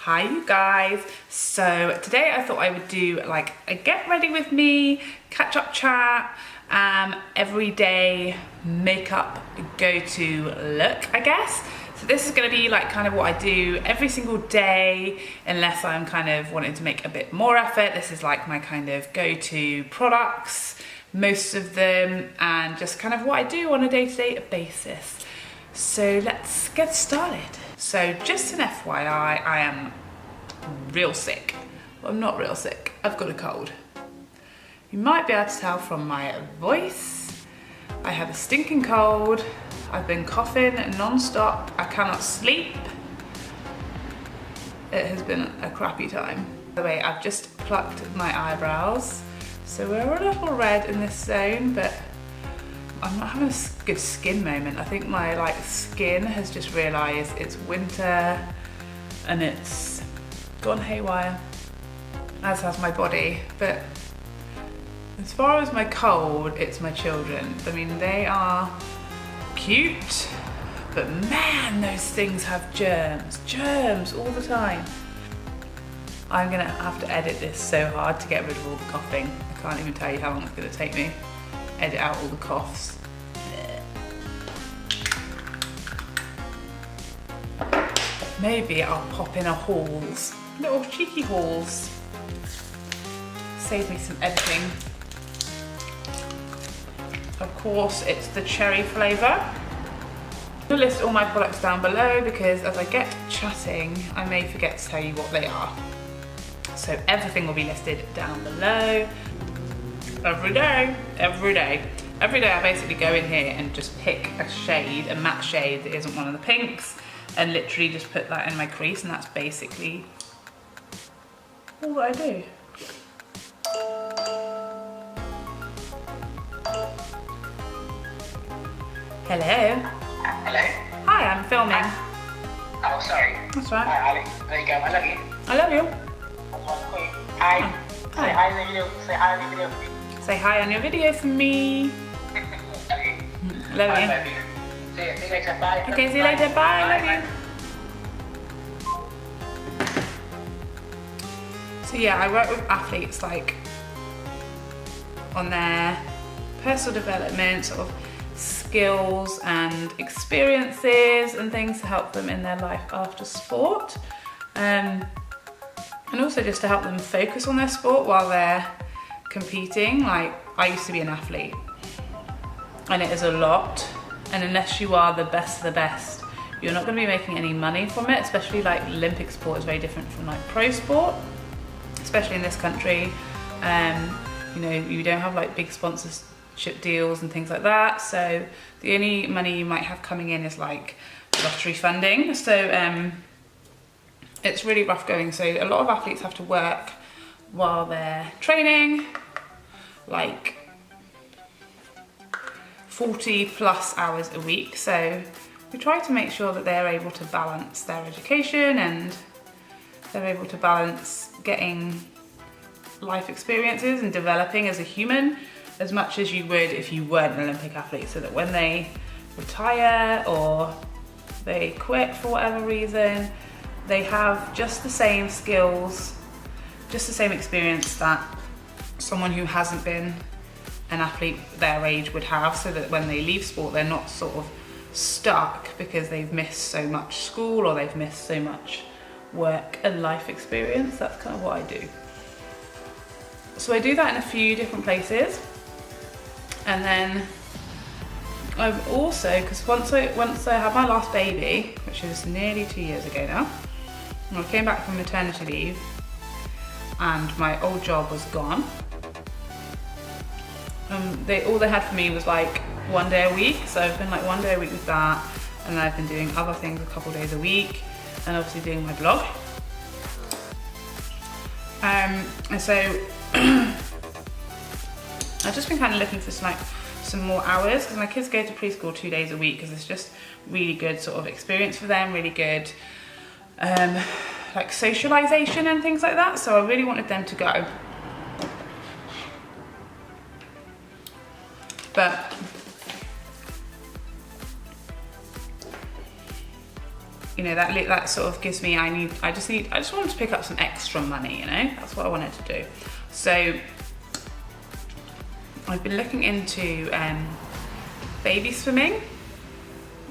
Hi you guys. So today I thought I would do like a get ready with me, catch up chat, everyday makeup go-to look, I guess. So this is going to be like kind of what I do every single day, unless I'm kind of wanting to make a bit more effort. This is like my kind of go-to products, most of them, and just kind of what I do on a day-to-day basis. So let's get started. So just an FYI, I am real sick. Well, I'm not real sick, I've got a cold. You might be able to tell from my voice. I have a stinking cold. I've been coughing non-stop. I cannot sleep. It has been a crappy time. By the way, I've just plucked my eyebrows. So we're a little red in this zone, but I'm not having a good skin moment. I think my skin has just realised it's winter and it's gone haywire, as has my body. But as far as my cold, it's my children. I mean, they are cute, but man, those things have germs all the time. I'm gonna have to edit this so hard to get rid of all the coughing. I can't even tell you how long it's gonna take me. Edit out all the coughs. Maybe I'll pop in a hauls, little cheeky hauls. Save me some editing. Of course, it's the cherry flavour. I'll list all my products down below because as I get chatting, I may forget to tell you what they are. So everything will be listed down below. Every day I basically go in here and just pick a shade, a matte shade that isn't one of the pinks, and literally just put that in my crease, and that's basically all that I do. Hello. Hello. Hi, I'm filming. Oh, sorry. That's right. Hi, Ali. There you go. I love you. I love you. Hi. Say hi in the video. Say hi in the video. Say hi on your video for me. Love you. Love you. See you later. Bye. Okay, see you later. Bye. Love you. So yeah, I work with athletes like on their personal development, sort of skills and experiences and things to help them in their life after sport. And also just to help them focus on their sport while they're competing. Like, I used to be an athlete and it is a lot, and unless you are the best of the best, you're not going to be making any money from it. Especially like Olympic sport is very different from like pro sport, especially in this country. You know, you don't have like big sponsorship deals and things like that, so the only money you might have coming in is like lottery funding. So it's really rough going. So a lot of athletes have to work while they're training, like 40 plus hours a week. So we try to make sure that they're able to balance their education and they're able to balance getting life experiences and developing as a human as much as you would if you weren't an Olympic athlete, so that when they retire or they quit for whatever reason, they have just the same skills, just the same experience that someone who hasn't been an athlete their age would have, so that when they leave sport, they're not sort of stuck because they've missed so much school or they've missed so much work and life experience. That's kind of what I do. So I do that in a few different places. And then I've also, because once I had my last baby, which is nearly 2 years ago now, and I came back from maternity leave and my old job was gone. All they had for me was like 1 day a week, so I've been like 1 day a week with that, and then I've been doing other things a couple days a week, and obviously doing my blog. And so I've just been kind of looking for some more hours, because my kids go to preschool 2 days a week, because it's just really good sort of experience for them, really good like socialization and things like that. So I really wanted them to go. But you know, that sort of gives me, I just wanted to pick up some extra money, you know, that's what I wanted to do. So I've been looking into baby swimming.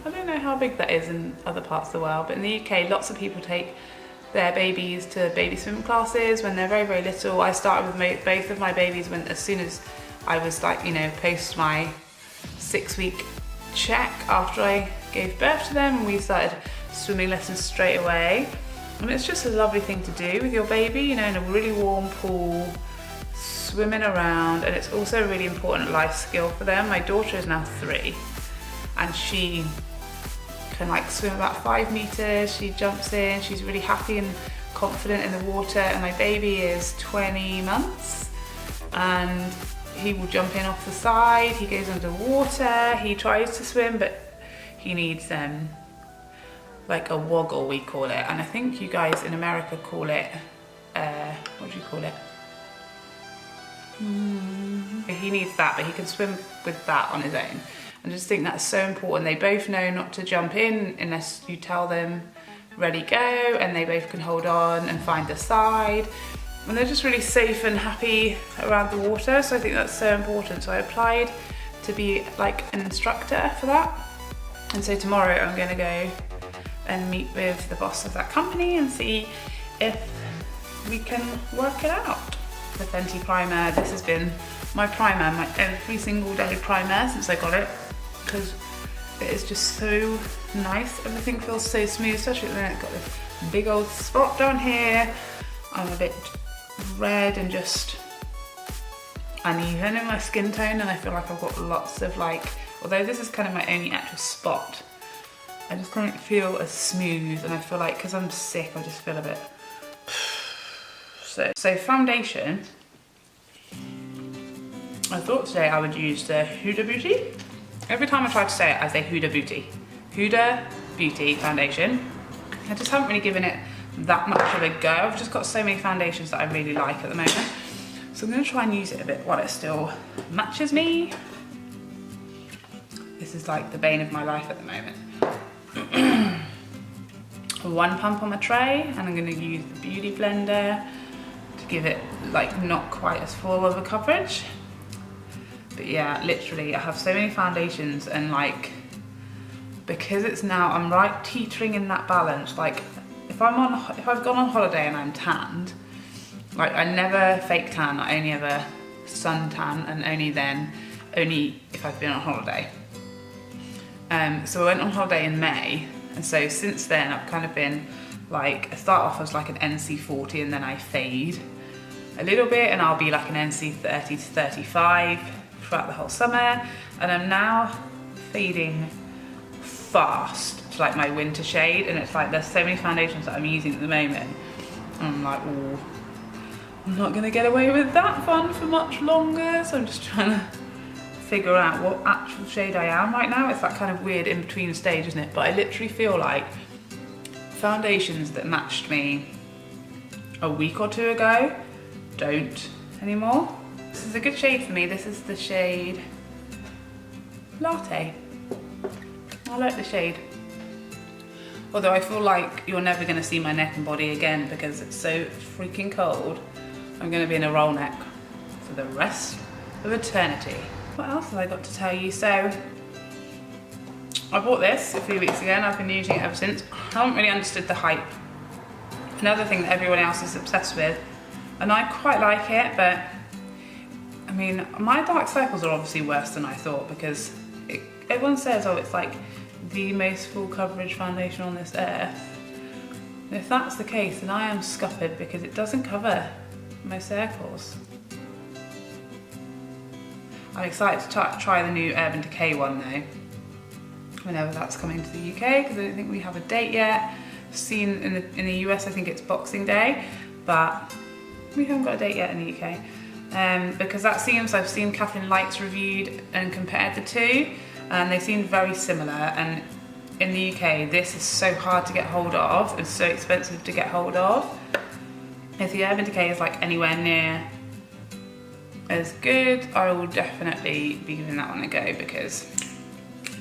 I don't know how big that is in other parts of the world, but in the UK, lots of people take their babies to baby swim classes when they're very, very little. I started with both of my babies as soon as I was like, you know, post my 6-week check after I gave birth to them, and we started swimming lessons straight away. And it's just a lovely thing to do with your baby, you know, in a really warm pool, swimming around, and it's also a really important life skill for them. My daughter is now 3 and she can like swim about 5 meters, she jumps in, she's really happy and confident in the water, and my baby is 20 months and he will jump in off the side, he goes underwater, he tries to swim, but he needs like a woggle, we call it, and I think you guys in America call it, what do you call it? He needs that, but he can swim with that on his own. I just think that's so important. They both know not to jump in unless you tell them ready, go, and they both can hold on and find the side. And they're just really safe and happy around the water, so I think that's so important. So I applied to be like an instructor for that. And so tomorrow I'm gonna go and meet with the boss of that company and see if we can work it out. The Fenty primer, this has been my primer, my every single day primer since I got it, because it is just so nice. Everything feels so smooth, especially when it's got this big old spot down here. I'm a bit red and just uneven in my skin tone, and I feel like I've got lots of like, although this is kind of my only actual spot, I just don't feel as smooth, and I feel like because I'm sick I just feel a bit so foundation, I thought today I would use the Huda Beauty. Every time I try to say it, I say Huda Beauty. Huda Beauty foundation. I just haven't really given it that much of a go. I've just got so many foundations that I really like at the moment. So I'm gonna try and use it a bit while it still matches me. This is like the bane of my life at the moment. 1 pump on my tray, and I'm gonna use the Beauty Blender to give it like not quite as full of a coverage. But yeah, literally I have so many foundations, and like, because it's now, I'm right teetering in that balance. Like if I've gone on holiday and I'm tanned, like I never fake tan, I only ever sun tan, and only if I've been on holiday. So I went on holiday in May, and so since then I've kind of been like, I start off as like an NC40 and then I fade a little bit, and I'll be like an NC30 to 35 throughout the whole summer, and I'm now fading fast to like my winter shade, and it's like there's so many foundations that I'm using at the moment, and I'm like, oh, I'm not gonna get away with that fun for much longer, so I'm just trying to figure out what actual shade I am right now. It's that kind of weird in-between stage, isn't it? But I literally feel like foundations that matched me a week or 2 ago don't anymore. This is a good shade for me. This is the shade Latte. I like the shade. Although I feel like you're never gonna see my neck and body again because it's so freaking cold. I'm gonna be in a roll neck for the rest of eternity. What else have I got to tell you? So I bought this a few weeks ago and I've been using it ever since. I haven't really understood the hype. Another thing that everyone else is obsessed with, and I quite like it, but I mean, my dark circles are obviously worse than I thought, because everyone says, oh, it's like the most full coverage foundation on this earth. And if that's the case, then I am scuppered, because it doesn't cover my circles. I'm excited to try the new Urban Decay one though, whenever that's coming to the UK, because I don't think we have a date yet. I've seen in the US, I think it's Boxing Day, but we haven't got a date yet in the UK. Because that seems, I've seen Catherine Light's reviewed and compared the two, and they seem very similar. And in the UK, this is so hard to get hold of, it's so expensive to get hold of. If the Urban Decay is like anywhere near as good, I will definitely be giving that one a go, because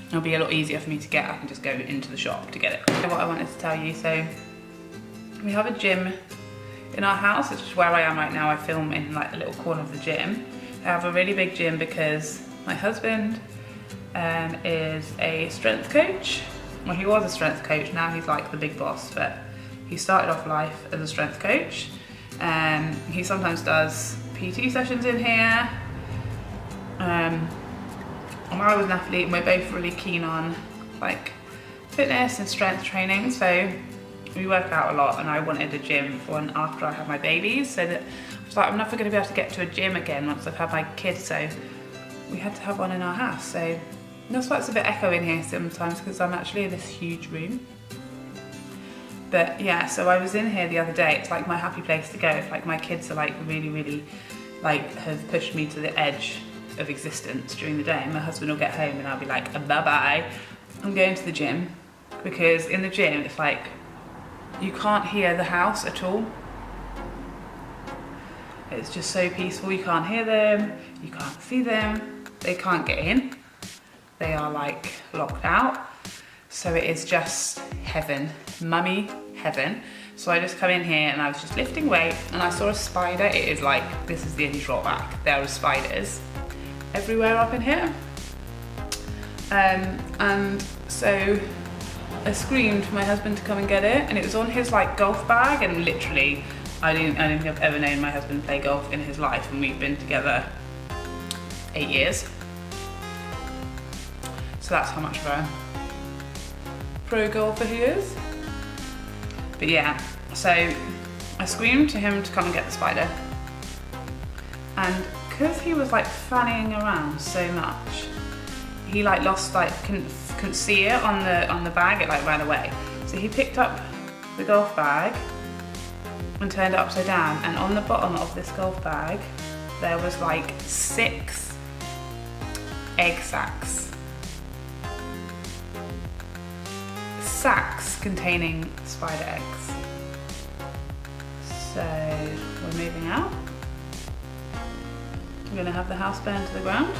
it'll be a lot easier for me to get. I can just go into the shop to get it. So what I wanted to tell you, so we have a gym in our house, which is where I am right now. I film in like the little corner of the gym. I have a really big gym because my husband is a strength coach. Well, he was a strength coach, now he's like the big boss, but he started off life as a strength coach. He sometimes does PT sessions in here. And I was an athlete, and we're both really keen on like fitness and strength training, so we work out a lot, and I wanted a gym for one after I had my babies, so that I was like, I'm never going to be able to get to a gym again once I've had my kids, so we had to have one in our house. So that's why it's a bit echo in here sometimes, because I'm actually in this huge room. But yeah, so I was in here the other day. It's like my happy place to go if like my kids are like really like have pushed me to the edge of existence during the day, and my husband will get home and I'll be like, bye-bye, I'm going to the gym. Because in the gym it's like you can't hear the house at all. It's just so peaceful. You can't hear them, you can't see them, they can't get in, they are like locked out. So it is just heaven, mummy heaven. So I just come in here and I was just lifting weight and I saw a spider. It is like, this is the only drawback, there are spiders everywhere up in here. And so I screamed for my husband to come and get it, and it was on his like golf bag, and literally I don't think I've ever known my husband play golf in his life, and we've been together 8 years. So that's how much of a pro golfer he is. But yeah, so I screamed to him to come and get the spider, and because he was like fanning around so much, he like lost, like couldn't see it on the bag. It like ran away. So he picked up the golf bag and turned it upside down, and on the bottom of this golf bag there was like 6 egg sacs. Sacks containing spider eggs. So we're moving out. We're gonna have the house burned to the ground.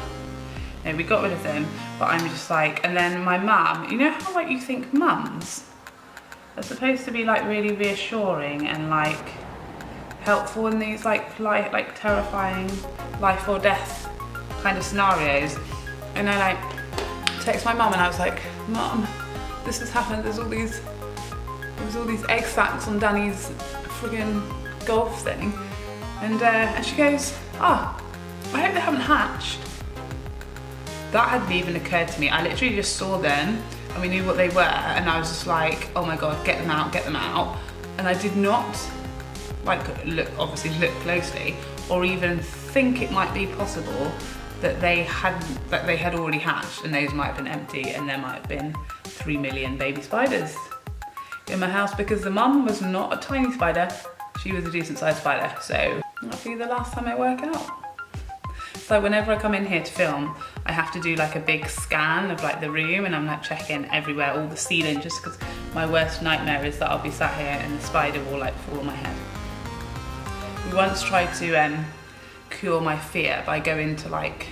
No, we got rid of them, but I'm just like, and then my mum, you know how like you think mums are supposed to be like really reassuring and like helpful in these like terrifying life or death kind of scenarios. And I like text my mum and I was like, Mum, this has happened, there was all these egg sacs on Danny's friggin' golf thing. And she goes, oh, I hope they haven't hatched. That hadn't even occurred to me. I literally just saw them and we knew what they were, and I was just like, oh my God, get them out, get them out. And I did not like look closely or even think it might be possible that they had already hatched, and those might have been empty, and there might have been 3 million baby spiders in my house, because the mum was not a tiny spider, she was a decent sized spider. So that'll be the last time I work out. So whenever I come in here to film, I have to do like a big scan of like the room, and I'm like checking everywhere, all the ceiling, just because my worst nightmare is that I'll be sat here and the spider will like fall on my head. We once tried to cure my fear by going to like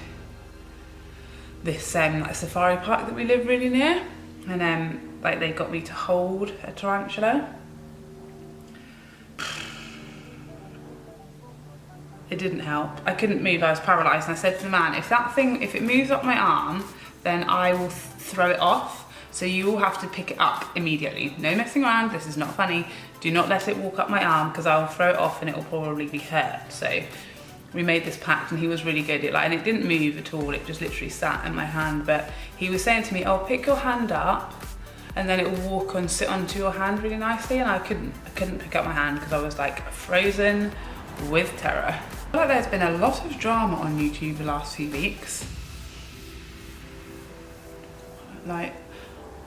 this like safari park that we live really near, and like they got me to hold a tarantula. It didn't help. I couldn't move, I was paralysed, and I said to the man, if it moves up my arm, then I will throw it off. So you will have to pick it up immediately. No messing around, this is not funny. Do not let it walk up my arm, because I will throw it off and it will probably be hurt. So we made this pact, and he was really good. And it didn't move at all, it just literally sat in my hand. But he was saying to me, oh, pick your hand up, and then it will walk and sit onto your hand really nicely. And I couldn't pick up my hand because I was like frozen with terror. I feel like there's been a lot of drama on YouTube the last few weeks. Like,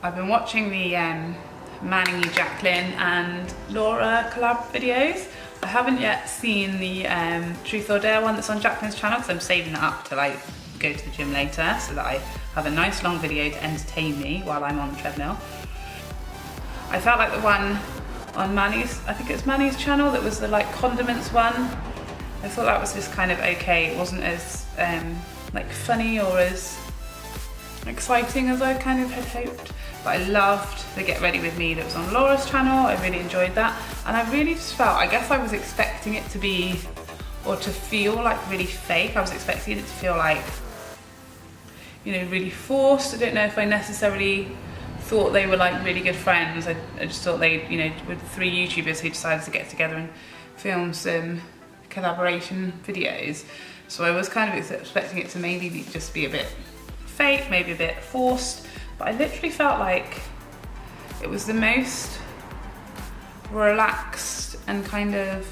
I've been watching the Manny, Jacqueline and Laura collab videos. I haven't yet seen the Truth or Dare one that's on Jacqueline's channel, because I'm saving that up to like go to the gym later, so that I have a nice long video to entertain me while I'm on the treadmill. I felt like the one on Manny's, I think it's Manny's channel, that was the like condiments one. I thought that was just kind of okay. It wasn't as like funny or as exciting as I kind of had hoped. But I loved the Get Ready With Me that was on Laura's channel. I really enjoyed that. And I really just felt, I guess I was expecting it to be, or to feel like really fake. I was expecting it to feel like, you know, really forced. I don't know if I necessarily thought they were like really good friends. I just thought they, you know, with 3 YouTubers who decided to get together and film some collaboration videos. So I was kind of expecting it to maybe just be a bit fake, maybe a bit forced. But I literally felt like it was the most relaxed and kind of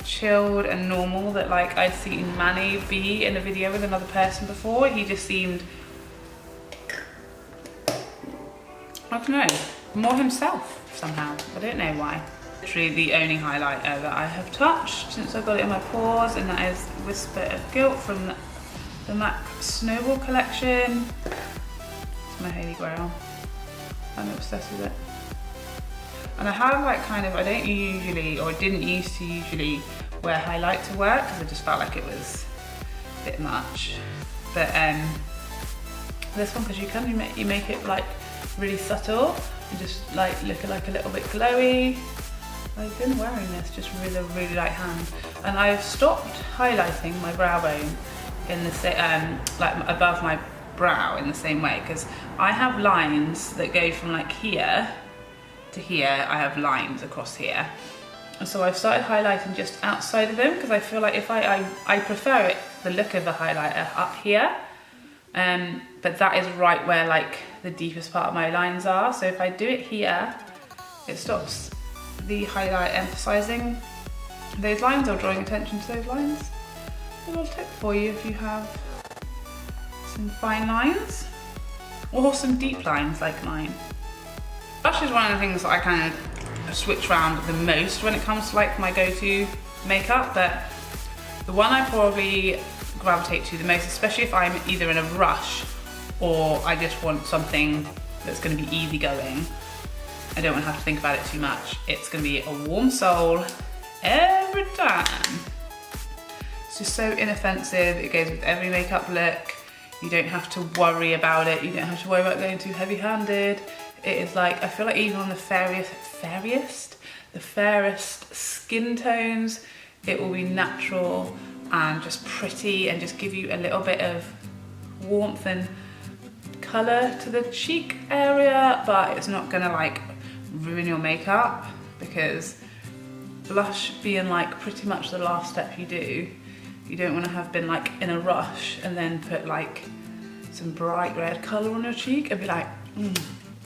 chilled and normal that like I'd seen Manny be in a video with another person before. He just seemed, I don't know, more himself somehow. I don't know why. Literally the only highlighter that I have touched since I got it in my pores, and that is Whisper of Gilt from the MAC Snowball collection. It's my holy grail. I'm obsessed with it. And I have like kind of, I don't usually, or didn't used to usually wear highlight to work because I just felt like it was a bit much. But this one, because you make it like really subtle and just like look like a little bit glowy. I've been wearing this just with a really light hand, and I've stopped highlighting my brow bone in the same, like above my brow in the same way, because I have lines that go from like here to here. I have lines across here, and so I've started highlighting just outside of them because I feel like if I prefer it, the look of the highlighter up here, but that is right where like the deepest part of my lines are. So if I do it here, it stops the highlight emphasizing those lines or drawing attention to those lines. A little tip for you if you have some fine lines or some deep lines like mine. Blush is one of the things that I kind of switch around the most when it comes to like my go-to makeup, but the one I probably gravitate to the most, especially if I'm either in a rush or I just want something that's going to be easygoing, I don't want to have to think about it too much, it's going to be a Warm Soul every time. It's just so inoffensive, it goes with every makeup look, you don't have to worry about it, you don't have to worry about going too heavy-handed. It is like, I feel like even on the fairest skin tones, it will be natural and just pretty and just give you a little bit of warmth and colour to the cheek area, but it's not gonna like ruin your makeup, because blush being like pretty much the last step you do, you don't want to have been like in a rush and then put like some bright red colour on your cheek and be like,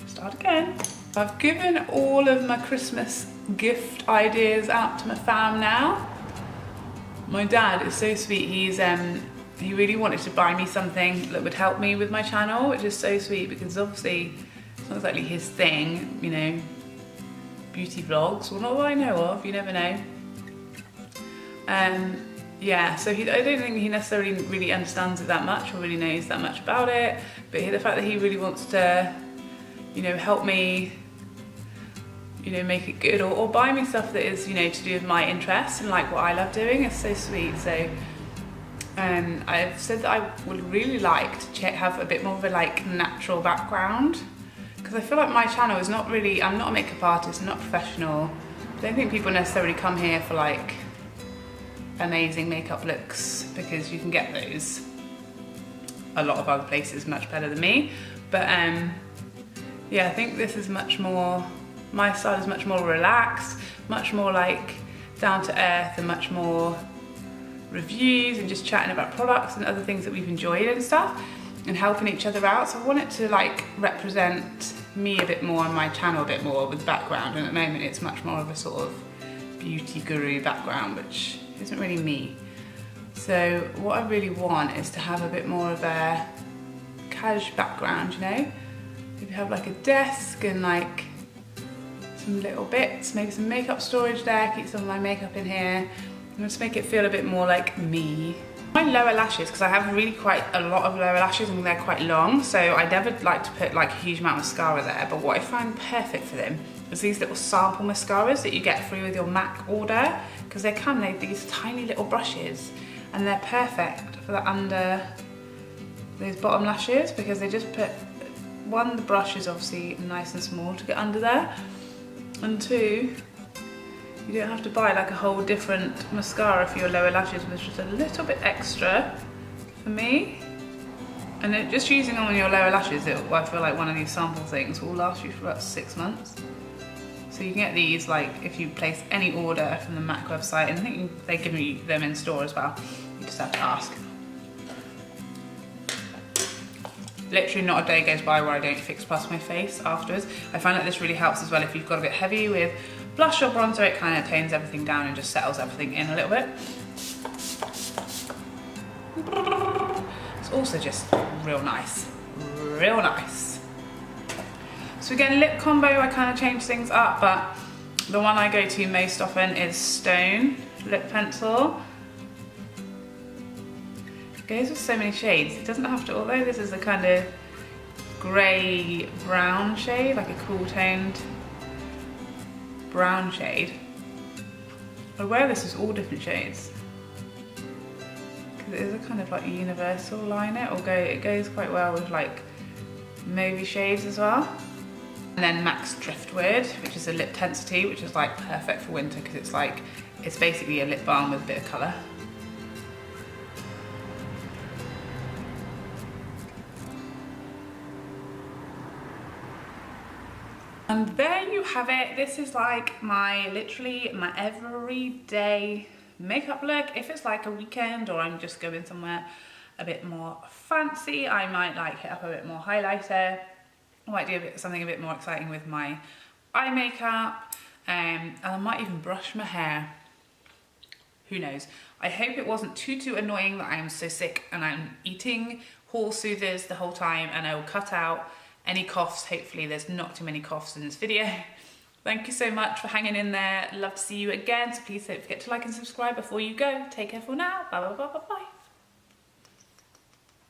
start again. I've given all of my Christmas gift ideas out to my fam now. My dad is so sweet, he really wanted to buy me something that would help me with my channel, which is so sweet because obviously it's not exactly his thing, you know, beauty vlogs, well not that I know of, you never know. Yeah, so I don't think he necessarily really understands it that much or really knows that much about it, but the fact that he really wants to, you know, help me, you know, make it good or buy me stuff that is, you know, to do with my interests and like what I love doing is so sweet. So I've said that I would really like to have a bit more of a like natural background, because I feel like my channel is not really, I'm not a makeup artist, I'm not professional. I don't think people necessarily come here for like amazing makeup looks, because you can get those a lot of other places much better than me. But yeah, I think this is much more, my style is much more relaxed, much more like down to earth, and much more reviews and just chatting about products and other things that we've enjoyed and stuff and helping each other out. So I want it to like represent me a bit more on my channel a bit more with the background, and at the moment it's much more of a sort of beauty guru background, which isn't really me. So what I really want is to have a bit more of a cash background, you know? Maybe have like a desk and like some little bits, maybe some makeup storage there, keep some of my makeup in here, and just make it feel a bit more like me. My lower lashes, because I have really quite a lot of lower lashes and they're quite long, so I never like to put like a huge amount of mascara there, but what I find perfect for them is these little sample mascaras that you get free with your MAC order, because they these tiny little brushes, and they're perfect for the under those bottom lashes, because they just put, one, the brush is obviously nice and small to get under there, and two, you don't have to buy like a whole different mascara for your lower lashes, which is just a little bit extra for me. And then just using them on your lower lashes, I feel like one of these sample things will last you for about 6 months. So you can get these like if you place any order from the MAC website, and I think they give you them in store as well. You just have to ask. Literally not a day goes by where I don't fix plus my face afterwards. I find that this really helps as well if you've got a bit heavy with blush or bronzer. It kind of tones everything down and just settles everything in a little bit. It's also just real nice, real nice. So again, lip combo, I kind of change things up, but the one I go to most often is Stone Lip Pencil. It goes with so many shades. It doesn't have to, although this is a kind of grey brown shade, like a cool toned brown shade. I wear this as all different shades. Because it is a kind of like universal liner. It goes quite well with like mauvey shades as well. And then MAC's Driftwood, which is a liptensity, which is like perfect for winter because it's basically a lip balm with a bit of colour. And there you have it. This is like literally my everyday makeup look. If it's like a weekend or I'm just going somewhere a bit more fancy, I might like hit up a bit more highlighter. I might do something a bit more exciting with my eye makeup, and I might even brush my hair. Who knows? I hope it wasn't too annoying that I'm so sick and I'm eating hall soothers the whole time, and I will cut out any coughs. Hopefully there's not too many coughs in this video. Thank you so much for hanging in there. Love to see you again, so please don't forget to like and subscribe before you go. Take care for now. Bye bye bye bye bye.